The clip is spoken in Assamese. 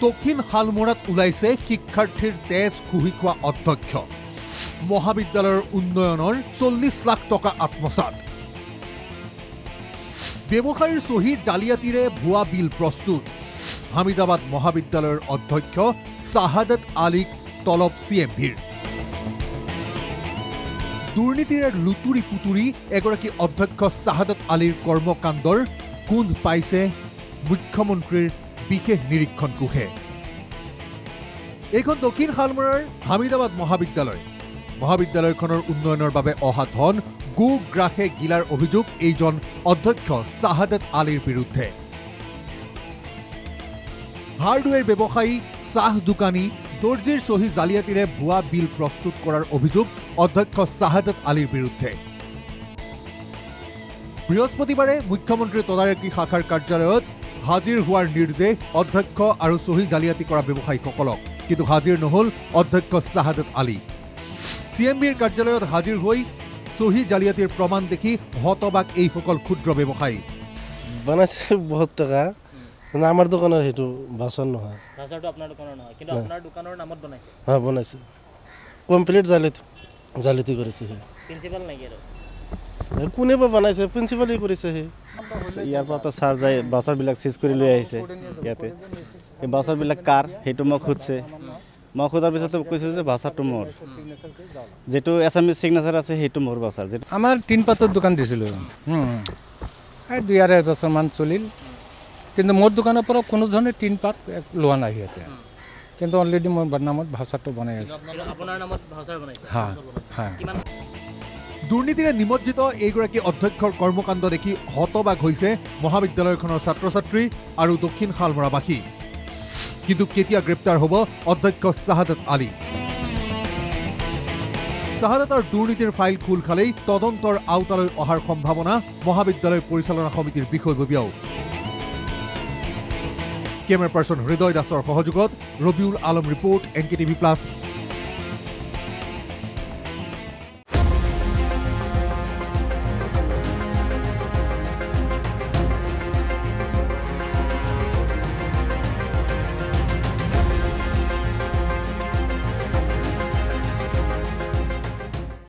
দক্ষিণ শালমৰাত ওলাইছে শিক্ষাৰ্থীৰ তেজ খুহি খোৱা অধ্যক্ষ মহাবিদ্যালয়ৰ উন্নয়নৰ 40 লাখ টকা আত্মসাত ব্যৱসায়ীৰ সহি জালিয়াতিৰে ভুৱা বিল প্ৰস্তুত হামিদাবাদ মহাবিদ্যালয়ৰ অধ্যক্ষ শাহাদত আলীক তলব CMVৰ দুৰ্নীতিৰে লুতুৰি পুতুৰি এগৰাকী অধ্যক্ষ শাহাদত আলীৰ কৰ্মকাণ্ডৰ কোন পাইছে মুখ্যমন্ত্ৰীৰ বিশেষ নিৰীক্ষণ কোষে এইখন দক্ষিণ শালমৰাৰ হামিদাবাদ মহাবিদ্যালয়খনৰ উন্নয়নৰ বাবে অহা ধন গোগ্ৰাসে গিলাৰ অভিযোগ এইজন অধ্যক্ষ শাহাদত আলীৰ বিৰুদ্ধে হাৰ্ডৱেৰ ব্যৱসায়ী চাহ দোকানী দৰ্জীৰ সহি জালিয়াতিৰে ভুৱা বিল প্ৰস্তুত কৰাৰ অভিযোগ অধ্যক্ষ শাহাদত আলীৰ বিৰুদ্ধে বৃহস্পতিবাৰে মুখ্যমন্ত্ৰী তদাৰকী শাখাৰ কাৰ্যালয়ত হাজিৰ হোৱাৰ নিৰ্দেশ অধ্যক্ষ আৰু সহি জালিয়াতি কৰা ব্যৱসায়ীসকলক কিন্তু হাজিৰ নহল অধ্যক্ষ শাহাদত আলী CMVৰ কাৰ্যালয়ত হাজিৰ হৈ সহি জালিয়াতিৰ প্ৰমাণ দেখি হতবাক এইসকল ক্ষুদ্ৰ ব্যৱসায়ী বনাইছে বহুত টকা আমাৰ দোকানৰ হেতু বাছন নহয় বাছৰটো আপোনাৰ দোকানৰ নহয় কিন্তু আপোনাৰ দোকানৰ নামত বনাইছে হ্যাঁ বনাইছে কমপ্লিট জালিয়াতি কৰিছে প্ৰিন্সিপাল নাই আৰু কোনেবা বনাইছে প্ৰিন্সিপালই কৰিছে ইয়াৰ পৰা তো চাৰ্জ যায় বাছৰবিলাক চিজ কৰি লৈ আহিছে ইয়াতে এই বাছৰবিলাক কাৰ সেইটো মোক খুঁজছে মই খোদাৰ পিছত কৈছোঁ যে বাছৰটো মোৰ যেটো এছএমএছ সিগনেচাৰ আছে সেইটো মোৰ বাছৰ আমাৰ তিন পাতৰ দোকান দিছিলোঁ এই 2.5 বছৰমান চলিল কিন্তু মোৰ দোকানৰ পৰা কোনো ধৰণে তিন পাত লোৱা নাই ইয়াতে কিন্তু অলৰেডি মই নামত ভাষাটো বনাই আছোঁ আপোনাৰ নামত ভাষাৰ বনাইছে হ্যাঁ হ্যাঁ দুৰ্নীতিৰে নিমজ্জিত এইগৰাকী অধ্যক্ষৰ কৰ্মকাণ্ড দেখি হতবাক হৈছে মহাবিদ্যালয়খনৰ ছাত্ৰ ছাত্ৰী আৰু দক্ষিণ শালমৰাবাসী কিন্তু কেতিয়া গ্ৰেপ্তাৰ হ'ব অধ্যক্ষ শাহাদত আলী শাহাদতৰ দুৰ্নীতিৰ ফাইল খোল খালেই তদন্তৰ আওতালৈ অহাৰ সম্ভাৱনা মহাবিদ্যালয় পৰিচালনা সমিতিৰ বিষয়ববীয়াও কেমেৰা পাৰ্চন হৃদয় দাসৰ সহযোগত ৰবিউল আলম ৰিপৰ্ট NKTV+।